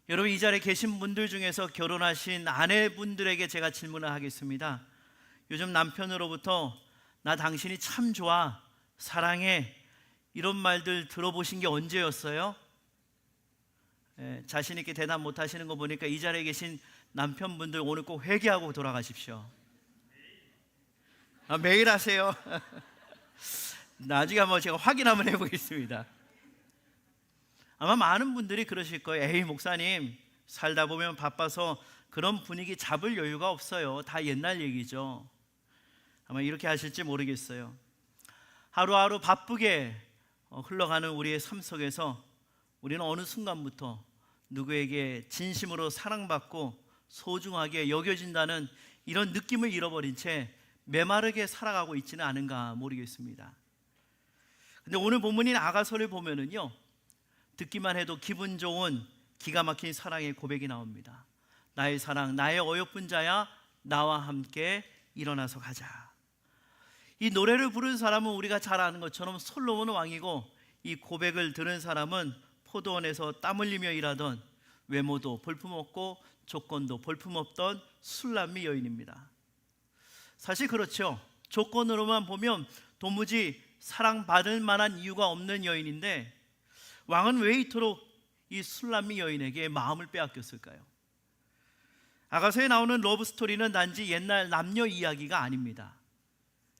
여러분, 이 자리에 계신 분들 중에서 결혼하신 아내분들에게 제가 질문을 하겠습니다. 요즘 남편으로부터 나 당신이 참 좋아, 사랑해, 이런 말들 들어보신 게 언제였어요? 자신 있게 대답 못 하시는 거 보니까 이 자리에 계신 남편분들 오늘 꼭 회개하고 돌아가십시오. 매일 하세요. 나중에 한번 제가 확인 한번 해보겠습니다. 아마 많은 분들이 그러실 거예요. 에이, 목사님, 살다 보면 바빠서 그런 분위기 잡을 여유가 없어요. 다 옛날 얘기죠. 아마 이렇게 하실지 모르겠어요. 하루하루 바쁘게 흘러가는 우리의 삶 속에서 우리는 어느 순간부터 누구에게 진심으로 사랑받고 소중하게 여겨진다는 이런 느낌을 잃어버린 채 메마르게 살아가고 있지는 않은가 모르겠습니다. 근데 오늘 본문인 아가서를 보면은요, 듣기만 해도 기분 좋은 기가 막힌 사랑의 고백이 나옵니다. 나의 사랑, 나의 어여쁜 자야, 나와 함께 일어나서 가자. 이 노래를 부른 사람은 우리가 잘 아는 것처럼 솔로몬 왕이고, 이 고백을 들은 사람은 포도원에서 땀 흘리며 일하던, 외모도 볼품없고 조건도 볼품없던 술람미 여인입니다. 사실 그렇죠. 조건으로만 보면 도무지 사랑받을 만한 이유가 없는 여인인데, 왕은 왜 이토록 이 술람미 여인에게 마음을 빼앗겼을까요? 아가서에 나오는 러브스토리는 단지 옛날 남녀 이야기가 아닙니다.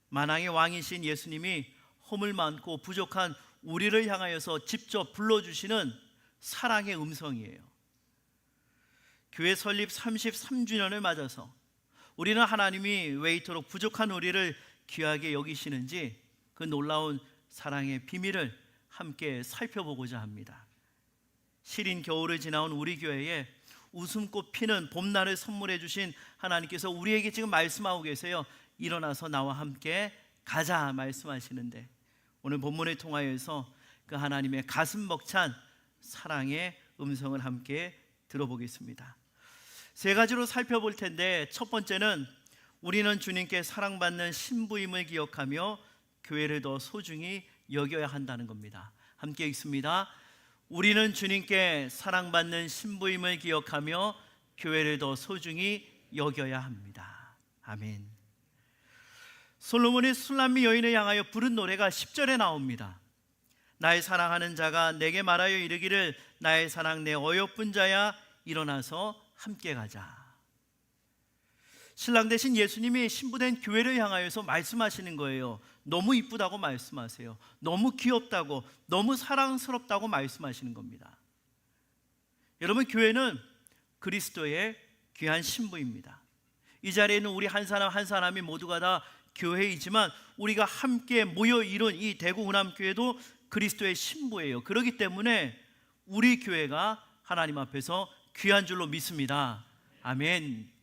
만왕의 왕이신 예수님이 허물 많고 부족한 우리를 향하여서 직접 불러주시는 사랑의 음성이에요. 교회 설립 33주년을 맞아서 우리는 하나님이 왜 이토록 부족한 우리를 귀하게 여기시는지 그 놀라운 사랑의 비밀을 함께 살펴보고자 합니다. 시린 겨울을 지나온 우리 교회에 웃음꽃 피는 봄날을 선물해 주신 하나님께서 우리에게 지금 말씀하고 계세요. 일어나서 나와 함께 가자 말씀하시는데, 오늘 본문을 통하여서 그 하나님의 가슴 벅찬 사랑의 음성을 함께 들어보겠습니다. 세 가지로 살펴볼 텐데, 첫 번째는 우리는 주님께 사랑받는 신부임을 기억하며 교회를 더 소중히 여겨야 한다는 겁니다. 함께 읽습니다. 우리는 주님께 사랑받는 신부임을 기억하며 교회를 더 소중히 여겨야 합니다. 아멘. 솔로몬이 술람미 여인을 향하여 부른 노래가 10절에 나옵니다. 나의 사랑하는 자가 내게 말하여 이르기를, 나의 사랑 내 어여쁜 자야, 일어나서 함께 가자. 신랑 되신 예수님이 신부된 교회를 향하여서 말씀하시는 거예요. 너무 이쁘다고 말씀하세요. 너무 귀엽다고, 너무 사랑스럽다고 말씀하시는 겁니다. 여러분, 교회는 그리스도의 귀한 신부입니다. 이 자리에 있는 우리 한 사람 한 사람이 모두가 다 교회이지만, 우리가 함께 모여 이룬 이 대구 운암교회도 그리스도의 신부예요. 그렇기 때문에 우리 교회가 하나님 앞에서 귀한 줄로 믿습니다. 아멘.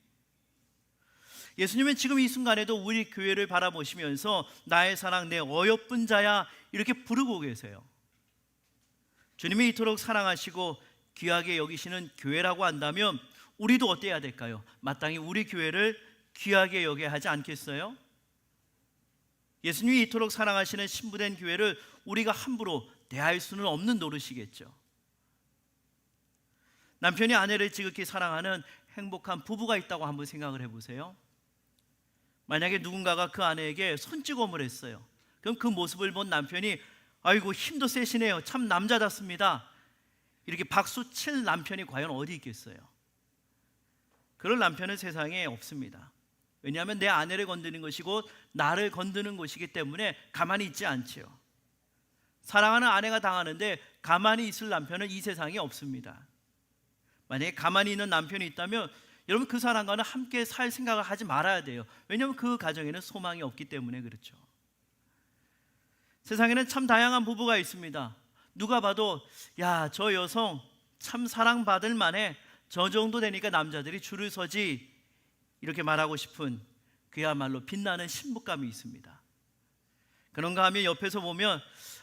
예수님은 지금 이 순간에도 우리 교회를 바라보시면서 나의 사랑 내 어여쁜 자야, 이렇게 부르고 계세요. 주님이 이토록 사랑하시고 귀하게 여기시는 교회라고 한다면 우리도 어때야 될까요? 마땅히 우리 교회를 귀하게 여겨야 하지 않겠어요? 예수님이 이토록 사랑하시는 신부된 교회를 우리가 함부로 대할 수는 없는 노릇이겠죠. 남편이 아내를 지극히 사랑하는 행복한 부부가 있다고 한번 생각을 해보세요. 만약에 누군가가 그 아내에게 손찌검을 했어요. 그럼 그 모습을 본 남편이 아이고 힘도 세시네요, 참 남자답습니다, 이렇게 박수 칠 남편이 과연 어디 있겠어요? 그럴 남편은 세상에 없습니다. 왜냐하면 내 아내를 건드는 것이고 나를 건드는 것이기 때문에 가만히 있지 않지요. 사랑하는 아내가 당하는데 가만히 있을 남편은 이 세상에 없습니다. 만약에 가만히 있는 남편이 있다면 여러분, 그 사람과는 함께 살 생각을 하지 말아야 돼요. 왜냐하면 그 가정에는 소망이 없기 때문에 그렇죠. 세상에는 참 다양한 부부가 있습니다. 누가 봐도 야, 저 여성 참 사랑받을 만해, 저 정도 되니까 남자들이 줄을 서지, 이렇게 말하고 싶은 그야말로 빛나는 신부감이 있습니다. 그런가 하면 옆에서 보면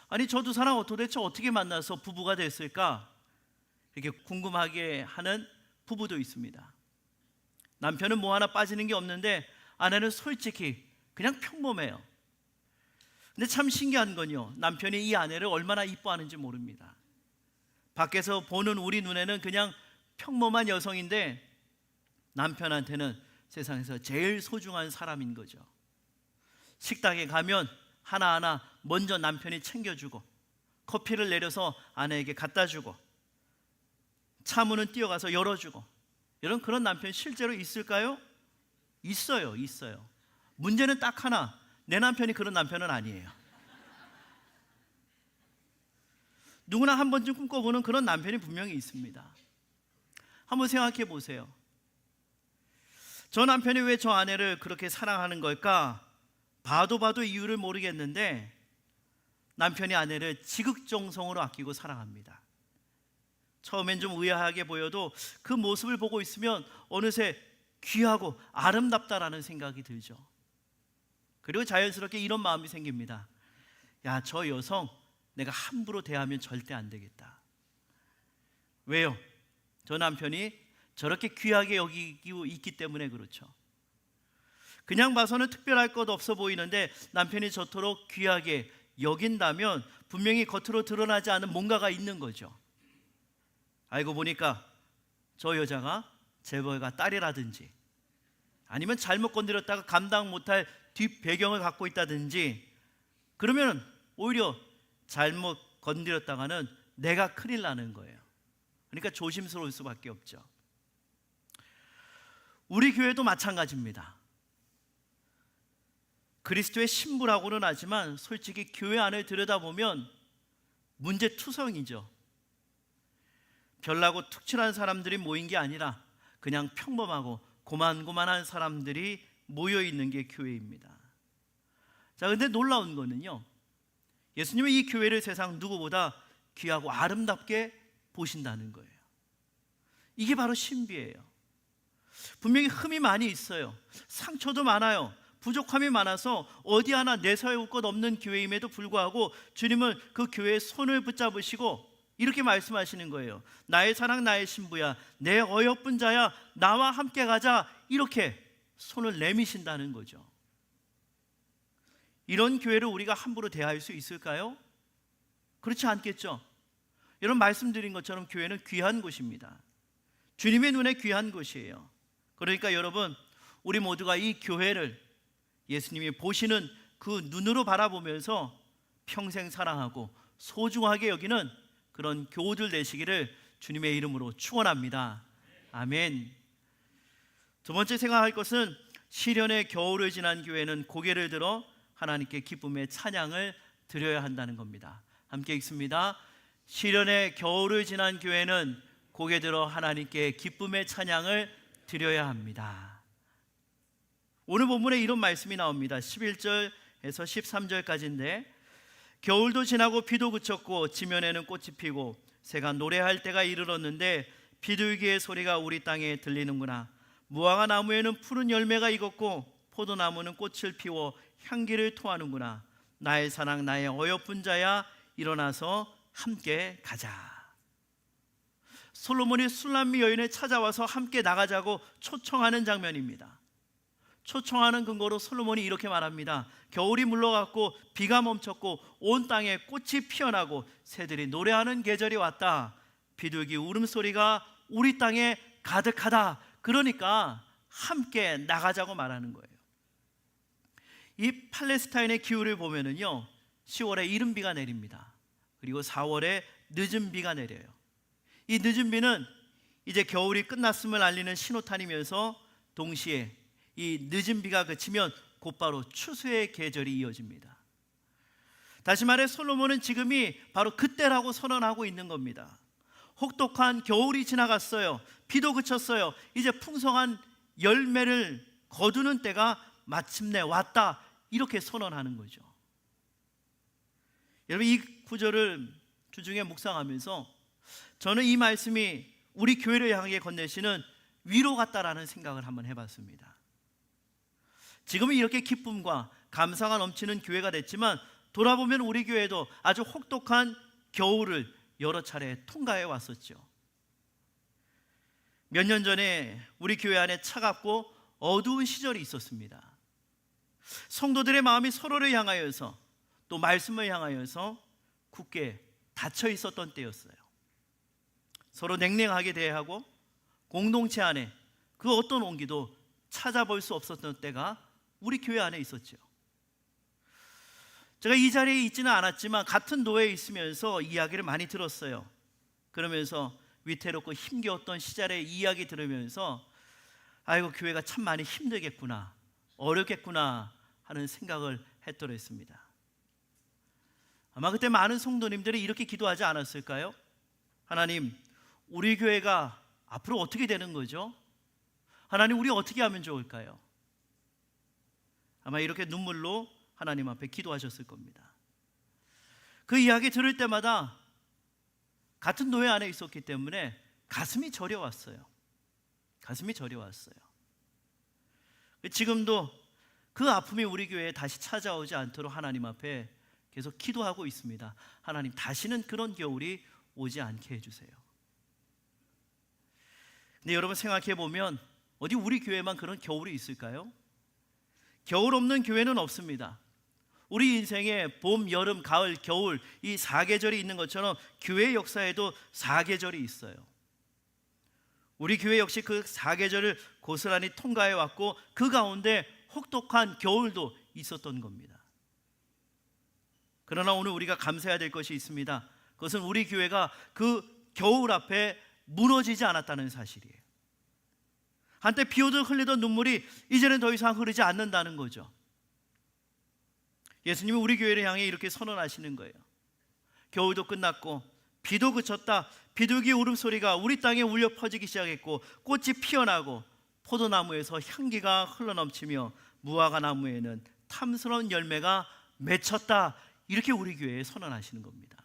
아니, 저 두 사람 도대체 어떻게 만나서 부부가 됐을까, 이렇게 궁금하게 하는 부부도 있습니다. 남편은 뭐 하나 빠지는 게 없는데 아내는 솔직히 그냥 평범해요. 근데 참 신기한 건요, 남편이 이 아내를 얼마나 이뻐하는지 모릅니다. 밖에서 보는 우리 눈에는 그냥 평범한 여성인데 남편한테는 세상에서 제일 소중한 사람인 거죠. 식당에 가면 하나하나 먼저 남편이 챙겨주고, 커피를 내려서 아내에게 갖다 주고, 차문은 뛰어가서 열어주고, 이런 그런 남편 실제로 있을까요? 있어요. 문제는 딱 하나, 내 남편이 그런 남편은 아니에요. 누구나 한 번쯤 꿈꿔보는 그런 남편이 분명히 있습니다. 한번 생각해 보세요. 저 남편이 왜 저 아내를 그렇게 사랑하는 걸까? 봐도 이유를 모르겠는데 남편이 아내를 지극정성으로 아끼고 사랑합니다. 처음엔 좀 의아하게 보여도 그 모습을 보고 있으면 어느새 귀하고 아름답다라는 생각이 들죠. 그리고 자연스럽게 이런 마음이 생깁니다. 야, 저 여성 내가 함부로 대하면 절대 안 되겠다. 왜요? 저 남편이 저렇게 귀하게 여기고 있기 때문에 그렇죠. 그냥 봐서는 특별할 것 없어 보이는데 남편이 저토록 귀하게 여긴다면 분명히 겉으로 드러나지 않은 뭔가가 있는 거죠. 알고 보니까 저 여자가 재벌가 딸이라든지, 아니면 잘못 건드렸다가 감당 못할 뒷배경을 갖고 있다든지, 그러면 오히려 잘못 건드렸다가는 내가 큰일 나는 거예요. 그러니까 조심스러울 수밖에 없죠. 우리 교회도 마찬가지입니다. 그리스도의 신부라고는 하지만 솔직히 교회 안을 들여다보면 문제투성이죠. 별나고 특출한 사람들이 모인 게 아니라 그냥 평범하고 고만고만한 사람들이 모여 있는 게 교회입니다. 자, 근데 놀라운 거는요, 예수님은 이 교회를 세상 누구보다 귀하고 아름답게 보신다는 거예요. 이게 바로 신비예요. 분명히 흠이 많이 있어요. 상처도 많아요. 부족함이 많아서 어디 하나 내세울 것 없는 교회임에도 불구하고 주님은 그 교회의 손을 붙잡으시고 이렇게 말씀하시는 거예요. 나의 사랑, 나의 신부야, 내 어여쁜 자야, 나와 함께 가자. 이렇게 손을 내미신다는 거죠. 이런 교회를 우리가 함부로 대할 수 있을까요? 그렇지 않겠죠. 여러분, 말씀드린 것처럼 교회는 귀한 곳입니다. 주님의 눈에 귀한 곳이에요. 그러니까 여러분, 우리 모두가 이 교회를 예수님이 보시는 그 눈으로 바라보면서 평생 사랑하고 소중하게 여기는 그런 교우들 되시기를 주님의 이름으로 축원합니다. 아멘. 두 번째 생각할 것은, 시련의 겨울을 지난 교회는 고개를 들어 하나님께 기쁨의 찬양을 드려야 한다는 겁니다. 함께 읽습니다. 시련의 겨울을 지난 교회는 고개 들어 하나님께 기쁨의 찬양을 드려야 합니다. 오늘 본문에 이런 말씀이 나옵니다. 11절에서 13절까지인데, 겨울도 지나고 비도 그쳤고 지면에는 꽃이 피고 새가 노래할 때가 이르렀는데 비둘기의 소리가 우리 땅에 들리는구나. 무화과 나무에는 푸른 열매가 익었고 포도나무는 꽃을 피워 향기를 토하는구나. 나의 사랑, 나의 어여쁜 자야, 일어나서 함께 가자. 솔로몬이 술람미 여인을 찾아와서 함께 나가자고 초청하는 장면입니다. 초청하는 근거로 솔로몬이 이렇게 말합니다. 겨울이 물러갔고 비가 멈췄고 온 땅에 꽃이 피어나고 새들이 노래하는 계절이 왔다. 비둘기 울음소리가 우리 땅에 가득하다. 그러니까 함께 나가자고 말하는 거예요. 이 팔레스타인의 기후를 보면은요, 10월에 이른 비가 내립니다. 그리고 4월에 늦은 비가 내려요. 이 늦은 비는 이제 겨울이 끝났음을 알리는 신호탄이면서 동시에 이 늦은 비가 그치면 곧바로 추수의 계절이 이어집니다. 다시 말해 솔로몬은 지금이 바로 그때라고 선언하고 있는 겁니다. 혹독한 겨울이 지나갔어요. 비도 그쳤어요. 이제 풍성한 열매를 거두는 때가 마침내 왔다. 이렇게 선언하는 거죠. 여러분, 이 구절을 주중에 묵상하면서 저는 이 말씀이 우리 교회를 향하게 건네시는 위로 같다라는 생각을 한번 해봤습니다. 지금은 이렇게 기쁨과 감사가 넘치는 교회가 됐지만 돌아보면 우리 교회도 아주 혹독한 겨울을 여러 차례 통과해 왔었죠. 몇 년 전에 우리 교회 안에 차갑고 어두운 시절이 있었습니다. 성도들의 마음이 서로를 향하여서 또 말씀을 향하여서 굳게 닫혀 있었던 때였어요. 서로 냉랭하게 대하고 공동체 안에 그 어떤 온기도 찾아볼 수 없었던 때가 우리 교회 안에 있었죠. 제가 이 자리에 있지는 않았지만 같은 노예에 있으면서 이야기를 많이 들었어요. 그러면서 위태롭고 힘겨웠던 시절의 이야기 들으면서 아이고, 교회가 참 많이 힘들겠구나, 어렵겠구나 하는 생각을 했더랬습니다. 아마 그때 많은 성도님들이 이렇게 기도하지 않았을까요? 하나님, 우리 교회가 앞으로 어떻게 되는 거죠? 하나님, 우리 어떻게 하면 좋을까요? 아마 이렇게 눈물로 하나님 앞에 기도하셨을 겁니다. 그 이야기 들을 때마다 같은 노예 안에 있었기 때문에 가슴이 저려왔어요. 가슴이 저려왔어요. 지금도 그 아픔이 우리 교회에 다시 찾아오지 않도록 하나님 앞에 계속 기도하고 있습니다. 하나님, 다시는 그런 겨울이 오지 않게 해주세요. 근데 여러분, 생각해 보면 어디 우리 교회만 그런 겨울이 있을까요? 겨울 없는 교회는 없습니다. 우리 인생에 봄, 여름, 가을, 겨울 이 4계절이 있는 것처럼 교회 역사에도 4계절이 있어요. 우리 교회 역시 그 4계절을 고스란히 통과해 왔고 그 가운데 혹독한 겨울도 있었던 겁니다. 그러나 오늘 우리가 감사해야 될 것이 있습니다. 그것은 우리 교회가 그 겨울 앞에 무너지지 않았다는 사실이에요. 한때 비오듯 흘리던 눈물이 이제는 더 이상 흐르지 않는다는 거죠. 예수님이 우리 교회를 향해 이렇게 선언하시는 거예요. 겨울도 끝났고 비도 그쳤다. 비둘기 울음소리가 우리 땅에 울려 퍼지기 시작했고 꽃이 피어나고 포도나무에서 향기가 흘러넘치며 무화과 나무에는 탐스러운 열매가 맺혔다. 이렇게 우리 교회에 선언하시는 겁니다.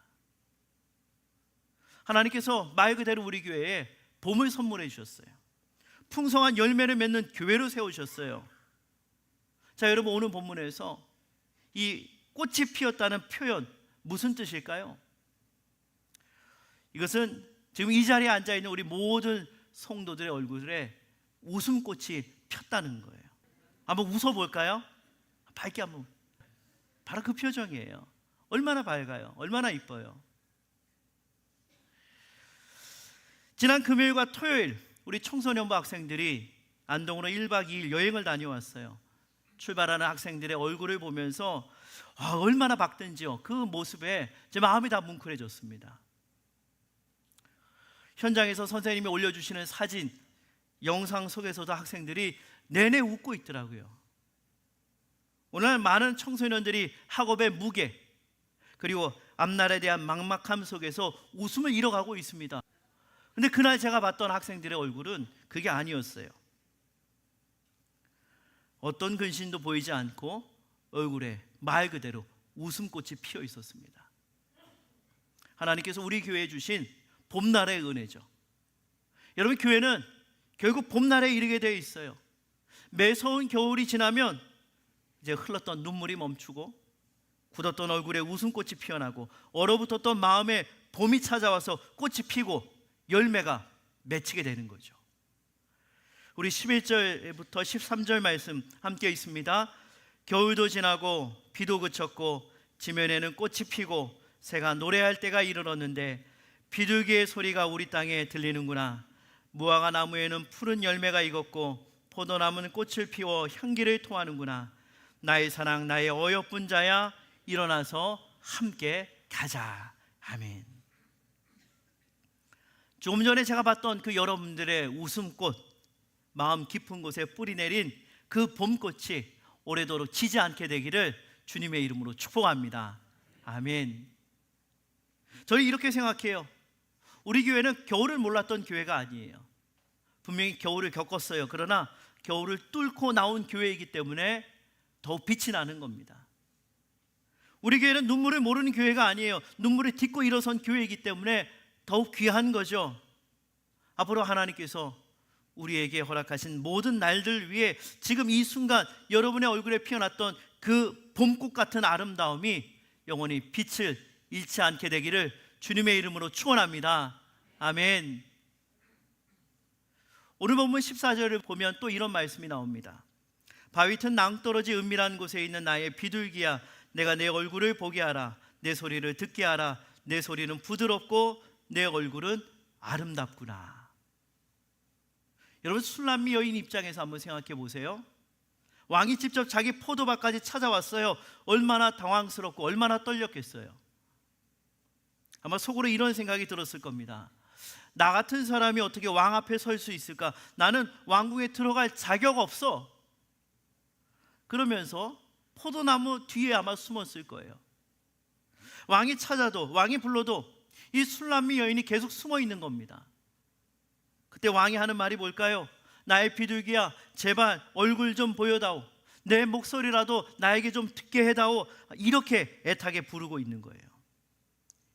하나님께서 말 그대로 우리 교회에 봄을 선물해 주셨어요. 풍성한 열매를 맺는 교회로 세우셨어요. 자, 여러분, 오늘 본문에서 이 꽃이 피었다는 표현 무슨 뜻일까요? 이것은 지금 이 자리에 앉아있는 우리 모든 성도들의 얼굴에 웃음꽃이 폈다는 거예요. 한번 웃어볼까요? 밝게 한번. 바로 그 표정이에요. 얼마나 밝아요. 얼마나 이뻐요. 지난 금요일과 토요일 우리 청소년부 학생들이 안동으로 1박 2일 여행을 다녀왔어요. 출발하는 학생들의 얼굴을 보면서 얼마나 밝든지요. 그 모습에 제 마음이 다 뭉클해졌습니다. 현장에서 선생님이 올려주시는 사진, 영상 속에서도 학생들이 내내 웃고 있더라고요. 오늘 많은 청소년들이 학업의 무게 그리고 앞날에 대한 막막함 속에서 웃음을 잃어가고 있습니다. 근데 그날 제가 봤던 학생들의 얼굴은 그게 아니었어요. 어떤 근심도 보이지 않고 얼굴에 말 그대로 웃음꽃이 피어 있었습니다. 하나님께서 우리 교회에 주신 봄날의 은혜죠. 여러분, 교회는 결국 봄날에 이르게 되어 있어요. 매서운 겨울이 지나면 이제 흘렀던 눈물이 멈추고 굳었던 얼굴에 웃음꽃이 피어나고 얼어붙었던 마음에 봄이 찾아와서 꽃이 피고 열매가 맺히게 되는 거죠. 우리 11절부터 13절 말씀 함께 있습니다. 겨울도 지나고 비도 그쳤고 지면에는 꽃이 피고 새가 노래할 때가 이르렀는데 비둘기의 소리가 우리 땅에 들리는구나. 무화과 나무에는 푸른 열매가 익었고 포도나무는 꽃을 피워 향기를 토하는구나. 나의 사랑 나의 어여쁜 자야 일어나서 함께 가자. 아멘. 조금 전에 제가 봤던 그 여러분들의 웃음꽃, 마음 깊은 곳에 뿌리 내린 그 봄꽃이 오래도록 지지 않게 되기를 주님의 이름으로 축복합니다. 아멘. 저는 이렇게 생각해요. 우리 교회는 겨울을 몰랐던 교회가 아니에요. 분명히 겨울을 겪었어요. 그러나 겨울을 뚫고 나온 교회이기 때문에 더욱 빛이 나는 겁니다. 우리 교회는 눈물을 모르는 교회가 아니에요. 눈물을 딛고 일어선 교회이기 때문에 더욱 귀한 거죠. 앞으로 하나님께서 우리에게 허락하신 모든 날들 위해 지금 이 순간 여러분의 얼굴에 피어났던 그 봄꽃 같은 아름다움이 영원히 빛을 잃지 않게 되기를 주님의 이름으로 축원합니다. 아멘. 오늘 본문 14절을 보면 또 이런 말씀이 나옵니다. 바위 튼 낭떠러지 은밀한 곳에 있는 나의 비둘기야, 내가 내 얼굴을 보게 하라. 내 소리를 듣게 하라. 내 소리는 부드럽고 내 얼굴은 아름답구나. 여러분, 술람미 여인 입장에서 한번 생각해 보세요. 왕이 직접 자기 포도밭까지 찾아왔어요. 얼마나 당황스럽고 얼마나 떨렸겠어요. 아마 속으로 이런 생각이 들었을 겁니다. 나 같은 사람이 어떻게 왕 앞에 설 수 있을까? 나는 왕궁에 들어갈 자격 없어. 그러면서 포도나무 뒤에 아마 숨었을 거예요. 왕이 찾아도, 왕이 불러도 이 술람미 여인이 계속 숨어 있는 겁니다. 그때 왕이 하는 말이 뭘까요? 나의 비둘기야, 제발 얼굴 좀 보여다오. 내 목소리라도 나에게 좀 듣게 해다오. 이렇게 애타게 부르고 있는 거예요.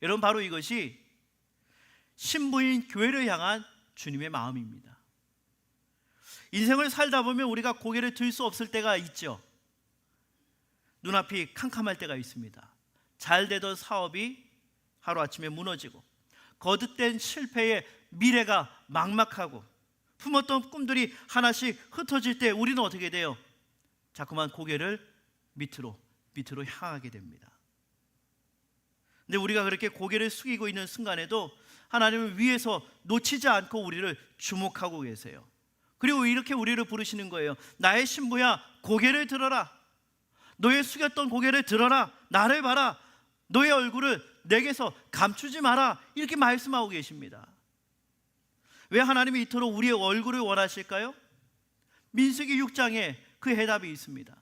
여러분, 바로 이것이 신부인 교회를 향한 주님의 마음입니다. 인생을 살다 보면 우리가 고개를 들 수 없을 때가 있죠. 눈앞이 캄캄할 때가 있습니다. 잘 되던 사업이 하루아침에 무너지고, 거듭된 실패에 미래가 막막하고, 품었던 꿈들이 하나씩 흩어질 때 우리는 어떻게 돼요? 자꾸만 고개를 밑으로 향하게 됩니다. 근데 우리가 그렇게 고개를 숙이고 있는 순간에도 하나님은 위에서 놓치지 않고 우리를 주목하고 계세요. 그리고 이렇게 우리를 부르시는 거예요. 나의 신부야, 고개를 들어라. 너의 숙였던 고개를 들어라. 나를 봐라. 너의 얼굴을 내게서 감추지 마라. 이렇게 말씀하고 계십니다. 왜 하나님이 이토록 우리의 얼굴을 원하실까요? 민수기 6장에 그 해답이 있습니다.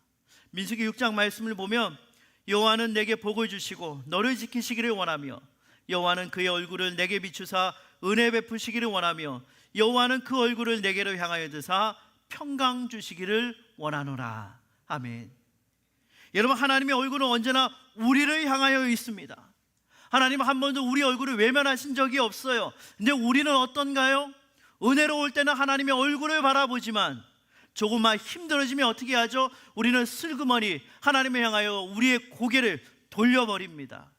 민수기 6장 말씀을 보면 여호와는 내게 복을 주시고 너를 지키시기를 원하며, 여호와는 그의 얼굴을 내게 비추사 은혜 베푸시기를 원하며, 여호와는 그 얼굴을 내게로 향하여 드사 평강 주시기를 원하노라. 아멘. 여러분, 하나님의 얼굴은 언제나 우리를 향하여 있습니다. 하나님은 한 번도 우리 얼굴을 외면하신 적이 없어요. 근데 우리는 어떤가요? 은혜로울 때는 하나님의 얼굴을 바라보지만 조금만 힘들어지면 어떻게 하죠? 우리는 슬그머니 하나님을 향하여 우리의 고개를 돌려버립니다.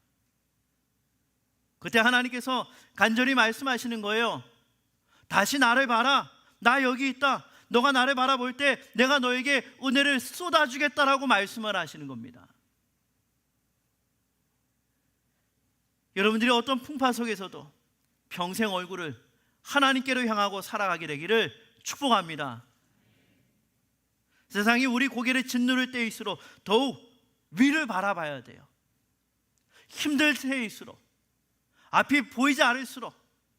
그때 하나님께서 간절히 말씀하시는 거예요. 다시 나를 봐라. 나 여기 있다. 너가 나를 바라볼 때 내가 너에게 은혜를 쏟아주겠다라고 말씀을 하시는 겁니다. 여러분들이 어떤 풍파 속에서도 평생 얼굴을 하나님께로 향하고 살아가게 되기를 축복합니다. 세상이 우리 고개를 짓누를 때일수록 더욱 위를 바라봐야 돼요. 힘들 때일수록, 앞이 보이지 않을수록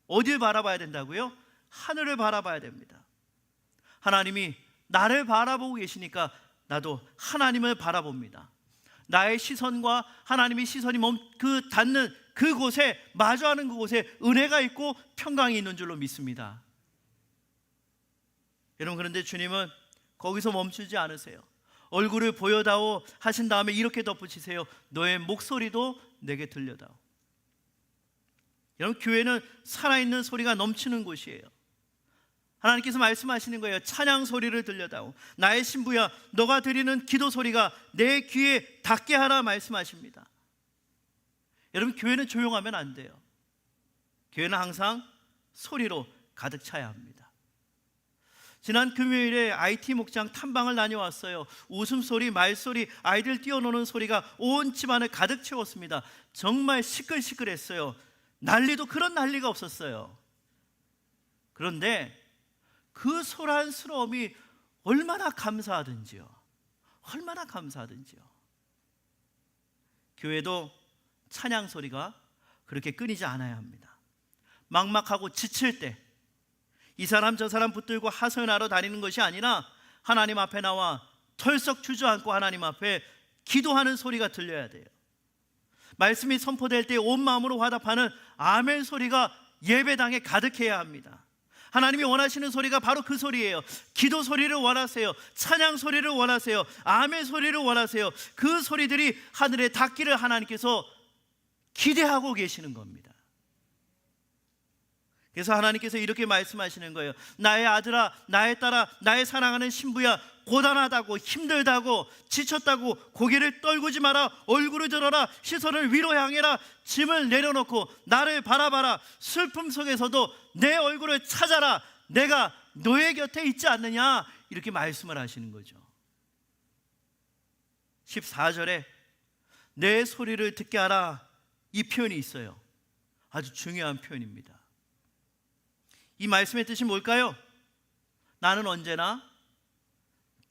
어디를 바라봐야 된다고요? 하늘을 바라봐야 됩니다. 하나님이 나를 바라보고 계시니까 나도 하나님을 바라봅니다. 나의 시선과 하나님의 시선이 닿는 그곳에, 마주하는 그곳에 은혜가 있고 평강이 있는 줄로 믿습니다. 여러분, 그런데 주님은 거기서 멈추지 않으세요. 얼굴을 보여다오 하신 다음에 이렇게 덧붙이세요. 너의 목소리도 내게 들려다오. 여러분, 교회는 살아있는 소리가 넘치는 곳이에요. 하나님께서 말씀하시는 거예요. 찬양 소리를 들려다오. 나의 신부야, 너가 드리는 기도 소리가 내 귀에 닿게 하라 말씀하십니다. 여러분, 교회는 조용하면 안 돼요. 교회는 항상 소리로 가득 차야 합니다. 지난 금요일에 IT 목장 탐방을 다녀왔어요. 웃음소리, 말소리, 아이들 뛰어노는 소리가 온 집안을 가득 채웠습니다. 정말 시끌시끌했어요. 난리도 그런 난리가 없었어요. 그런데 그 소란스러움이 얼마나 감사하든지요. 얼마나 감사하든지요. 교회도 찬양 소리가 그렇게 끊이지 않아야 합니다. 막막하고 지칠 때 이 사람 저 사람 붙들고 하소연하러 다니는 것이 아니라 하나님 앞에 나와 털썩 주저앉고 하나님 앞에 기도하는 소리가 들려야 돼요. 말씀이 선포될 때 온 마음으로 화답하는 아멘 소리가 예배당에 가득해야 합니다. 하나님이 원하시는 소리가 바로 그 소리예요. 기도 소리를 원하세요. 찬양 소리를 원하세요. 아멘 소리를 원하세요. 그 소리들이 하늘에 닿기를 하나님께서 기대하고 계시는 겁니다. 그래서 하나님께서 이렇게 말씀하시는 거예요. 나의 아들아, 나의 딸아, 나의 사랑하는 신부야, 고단하다고 힘들다고 지쳤다고 고개를 떨구지 마라. 얼굴을 들어라. 시선을 위로 향해라. 짐을 내려놓고 나를 바라봐라. 슬픔 속에서도 내 얼굴을 찾아라. 내가 너의 곁에 있지 않느냐. 이렇게 말씀을 하시는 거죠. 14절에 내 소리를 듣게 하라, 이 표현이 있어요. 아주 중요한 표현입니다. 이 말씀의 뜻이 뭘까요? 나는 언제나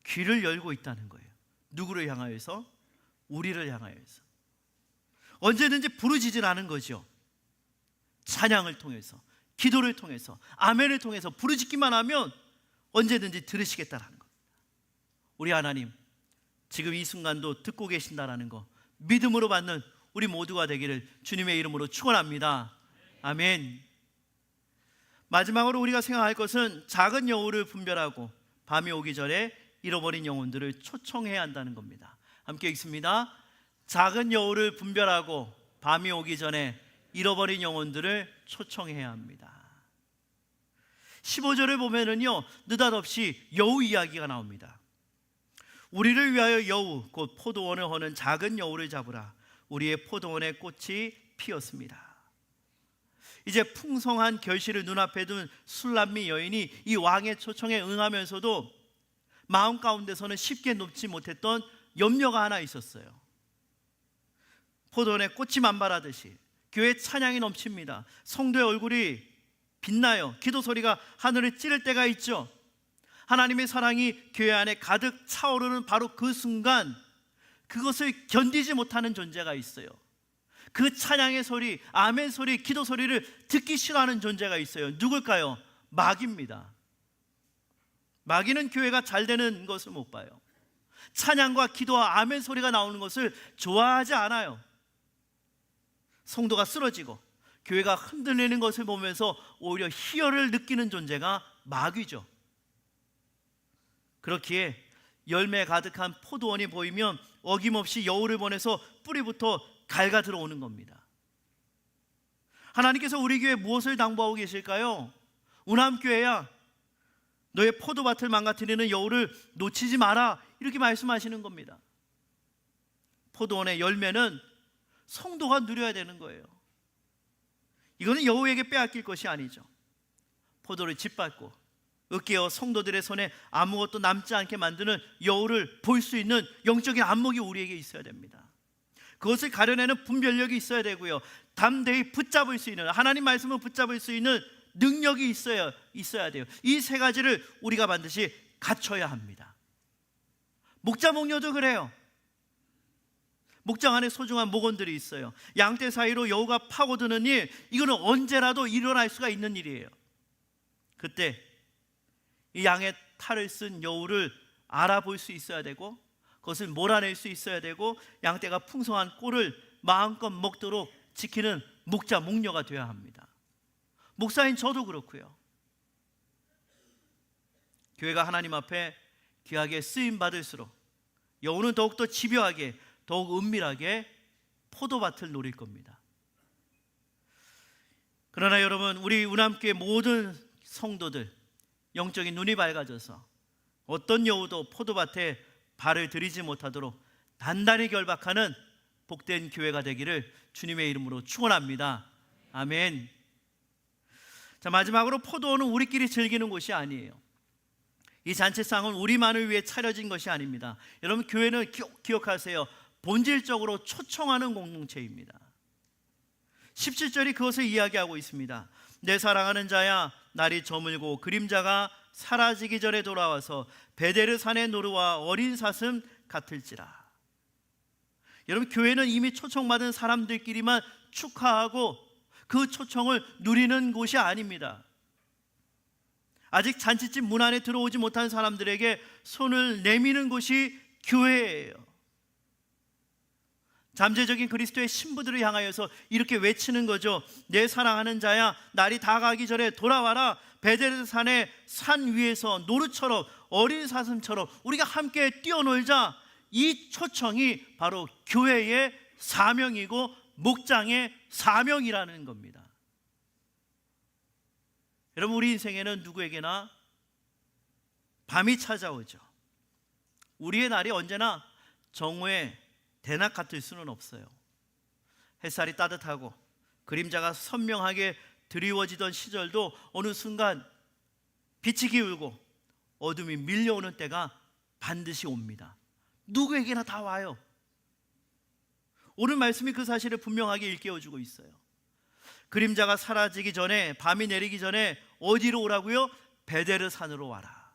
귀를 열고 있다는 거예요. 누구를 향하여서? 우리를 향하여서. 언제든지 부르짖으라는 거죠. 찬양을 통해서, 기도를 통해서, 아멘을 통해서 부르짖기만 하면 언제든지 들으시겠다라는 것. 우리 하나님, 지금 이 순간도 듣고 계신다라는 거 믿음으로 받는 우리 모두가 되기를 주님의 이름으로 축원합니다. 아멘. 마지막으로 우리가 생각할 것은 작은 여우를 분별하고 밤이 오기 전에 잃어버린 영혼들을 초청해야 한다는 겁니다. 함께 읽습니다. 작은 여우를 분별하고 밤이 오기 전에 잃어버린 영혼들을 초청해야 합니다. 15절을 보면은요, 느닷없이 여우 이야기가 나옵니다. 우리를 위하여 여우, 곧 포도원을 허는 작은 여우를 잡으라. 우리의 포도원에 꽃이 피었습니다. 이제 풍성한 결실을 눈앞에 둔 술람미 여인이 이 왕의 초청에 응하면서도 마음 가운데서는 쉽게 놓지 못했던 염려가 하나 있었어요. 포도원에 꽃이 만발하듯이 교회 찬양이 넘칩니다. 성도의 얼굴이 빛나요. 기도 소리가 하늘을 찌를 때가 있죠. 하나님의 사랑이 교회 안에 가득 차오르는 바로 그 순간, 그것을 견디지 못하는 존재가 있어요. 그 찬양의 소리, 아멘 소리, 기도 소리를 듣기 싫어하는 존재가 있어요. 누굴까요? 마귀입니다. 마귀는 교회가 잘 되는 것을 못 봐요. 찬양과 기도와 아멘 소리가 나오는 것을 좋아하지 않아요. 성도가 쓰러지고 교회가 흔들리는 것을 보면서 오히려 희열을 느끼는 존재가 마귀죠. 그렇기에 열매 가득한 포도원이 보이면 어김없이 여우를 보내서 뿌리부터 갈가 들어오는 겁니다. 하나님께서 우리 교회에 무엇을 당부하고 계실까요? 우남교회야, 너의 포도밭을 망가뜨리는 여우를 놓치지 마라, 이렇게 말씀하시는 겁니다. 포도원의 열매는 성도가 누려야 되는 거예요. 이거는 여우에게 빼앗길 것이 아니죠. 포도를 짓밟고 으깨어 성도들의 손에 아무것도 남지 않게 만드는 여우를 볼 수 있는 영적인 안목이 우리에게 있어야 됩니다. 그것을 가려내는 분별력이 있어야 되고요, 담대히 붙잡을 수 있는, 하나님 말씀을 붙잡을 수 있는 능력이 있어야 돼요. 이 세 가지를 우리가 반드시 갖춰야 합니다. 목자 목녀도 그래요. 목장 안에 소중한 목원들이 있어요. 양떼 사이로 여우가 파고드는 일, 이거는 언제라도 일어날 수가 있는 일이에요. 그때 이 양의 탈을 쓴 여우를 알아볼 수 있어야 되고, 그것을 몰아낼 수 있어야 되고, 양떼가 풍성한 꿀을 마음껏 먹도록 지키는 목자 목녀가 되어야 합니다. 목사인 저도 그렇고요. 교회가 하나님 앞에 귀하게 쓰임 받을수록 여우는 더욱더 집요하게, 더욱 은밀하게 포도밭을 노릴 겁니다. 그러나 여러분, 우리 우남교회 모든 성도들 영적인 눈이 밝아져서 어떤 여우도 포도밭에 발을 들이지 못하도록 단단히 결박하는 복된 교회가 되기를 주님의 이름으로 축원합니다. 아멘. 자, 마지막으로 포도원은 우리끼리 즐기는 곳이 아니에요. 이 잔치상은 우리만을 위해 차려진 것이 아닙니다. 여러분, 교회는 기억하세요. 본질적으로 초청하는 공동체입니다. 17절이 그것을 이야기하고 있습니다. 내 사랑하는 자야, 날이 저물고 그림자가 사라지기 전에 돌아와서 베데르 산의 노루와 어린 사슴 같을지라. 여러분, 교회는 이미 초청받은 사람들끼리만 축하하고 그 초청을 누리는 곳이 아닙니다. 아직 잔치집 문 안에 들어오지 못한 사람들에게 손을 내미는 곳이 교회예요. 잠재적인 그리스도의 신부들을 향하여서 이렇게 외치는 거죠. 내 사랑하는 자야, 날이 다가기 전에 돌아와라. 베데르 산의 산 위에서 노루처럼, 어린 사슴처럼 우리가 함께 뛰어놀자. 이 초청이 바로 교회의 사명이고 목장의 사명이라는 겁니다. 여러분, 우리 인생에는 누구에게나 밤이 찾아오죠. 우리의 날이 언제나 정오의 대낮 같을 수는 없어요. 햇살이 따뜻하고 그림자가 선명하게 드리워지던 시절도 어느 순간 빛이 기울고 어둠이 밀려오는 때가 반드시 옵니다. 누구에게나 다 와요. 오늘 말씀이 그 사실을 분명하게 일깨워주고 있어요. 그림자가 사라지기 전에, 밤이 내리기 전에 어디로 오라고요? 베데르 산으로 와라.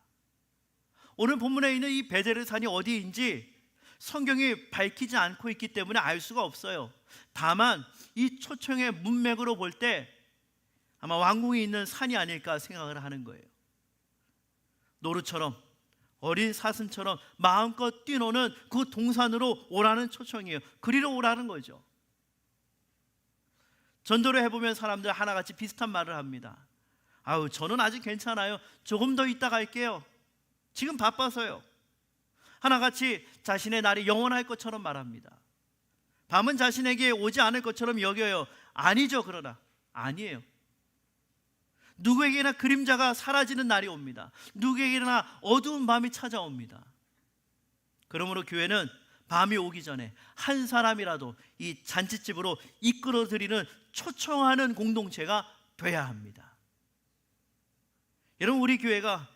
오늘 본문에 있는 이 베델산이 어디인지 성경이 밝히지 않고 있기 때문에 알 수가 없어요. 다만 이 초청의 문맥으로 볼 때 아마 왕궁이 있는 산이 아닐까 생각을 하는 거예요. 노루처럼, 어린 사슴처럼 마음껏 뛰노는 그 동산으로 오라는 초청이에요. 그리로 오라는 거죠. 전도를 해보면 사람들 하나같이 비슷한 말을 합니다. 아우, 저는 아직 괜찮아요. 조금 더 있다 갈게요. 지금 바빠서요. 하나같이 자신의 날이 영원할 것처럼 말합니다. 밤은 자신에게 오지 않을 것처럼 여겨요. 아니죠. 그러나 아니에요. 누구에게나 그림자가 사라지는 날이 옵니다. 누구에게나 어두운 밤이 찾아옵니다. 그러므로 교회는 밤이 오기 전에 한 사람이라도 이 잔치집으로 이끌어들이는 초청하는 공동체가 돼야 합니다. 여러분, 우리 교회가,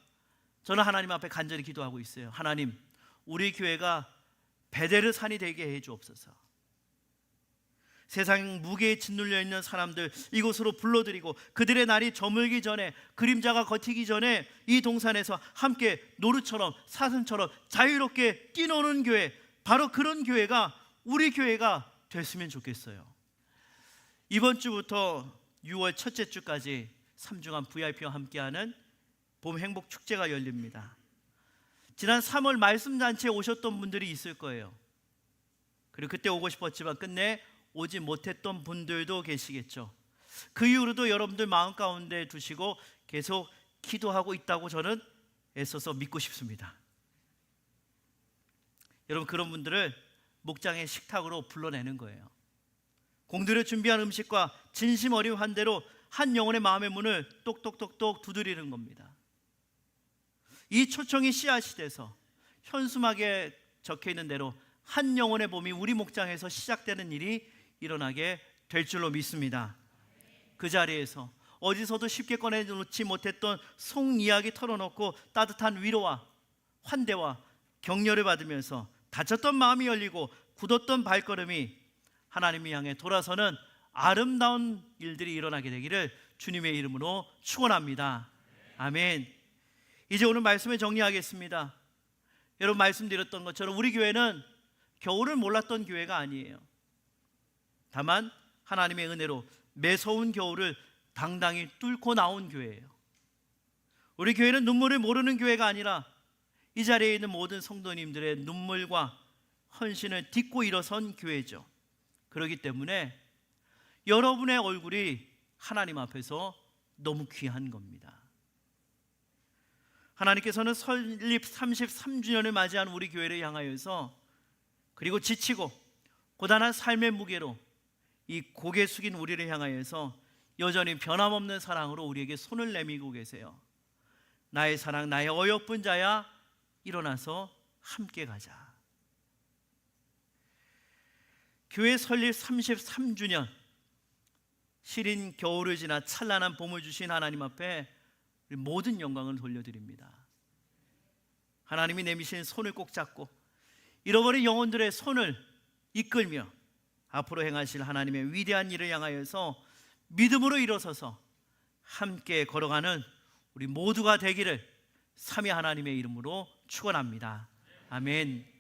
저는 하나님 앞에 간절히 기도하고 있어요. 하나님, 우리 교회가 베델산이 되게 해 주옵소서. 세상 무게에 짓눌려 있는 사람들 이곳으로 불러들이고 그들의 날이 저물기 전에, 그림자가 걷히기 전에 이 동산에서 함께 노루처럼 사슴처럼 자유롭게 뛰노는 교회, 바로 그런 교회가 우리 교회가 됐으면 좋겠어요. 이번 주부터 6월 첫째 주까지 3주간 VIP와 함께하는 봄 행복 축제가 열립니다. 지난 3월 말씀 잔치에 오셨던 분들이 있을 거예요. 그리고 그때 오고 싶었지만 끝내 오지 못했던 분들도 계시겠죠. 그 이후로도 여러분들 마음 가운데 두시고 계속 기도하고 있다고 저는 애써서 믿고 싶습니다. 여러분, 그런 분들을 목장의 식탁으로 불러내는 거예요. 공들여 준비한 음식과 진심 어린 환대로 한 영혼의 마음의 문을 똑똑똑똑 두드리는 겁니다. 이 초청이 씨앗이 돼서 현수막에 적혀있는 대로 한 영혼의 봄이 우리 목장에서 시작되는 일이 일어나게 될 줄로 믿습니다. 그 자리에서 어디서도 쉽게 꺼내놓지 못했던 속 이야기 털어놓고 따뜻한 위로와 환대와 격려를 받으면서 다쳤던 마음이 열리고 굳었던 발걸음이 하나님을 향해 돌아서는 아름다운 일들이 일어나게 되기를 주님의 이름으로 축원합니다. 아멘. 이제 오늘 말씀을 정리하겠습니다. 여러분, 말씀드렸던 것처럼 우리 교회는 겨울을 몰랐던 교회가 아니에요. 다만 하나님의 은혜로 매서운 겨울을 당당히 뚫고 나온 교회예요. 우리 교회는 눈물을 모르는 교회가 아니라 이 자리에 있는 모든 성도님들의 눈물과 헌신을 딛고 일어선 교회죠. 그렇기 때문에 여러분의 얼굴이 하나님 앞에서 너무 귀한 겁니다. 하나님께서는 설립 33주년을 맞이한 우리 교회를 향하여서, 그리고 지치고 고단한 삶의 무게로 이 고개 숙인 우리를 향하여서 여전히 변함없는 사랑으로 우리에게 손을 내밀고 계세요. 나의 사랑, 나의 어여쁜 자야, 일어나서 함께 가자. 교회 설립 33주년, 시린 겨울을 지나 찬란한 봄을 주신 하나님 앞에 모든 영광을 돌려드립니다. 하나님이 내미신 손을 꼭 잡고 잃어버린 영혼들의 손을 이끌며 앞으로 행하실 하나님의 위대한 일을 향하여서 믿음으로 일어서서 함께 걸어가는 우리 모두가 되기를 삼위 하나님의 이름으로 축원합니다. 아멘.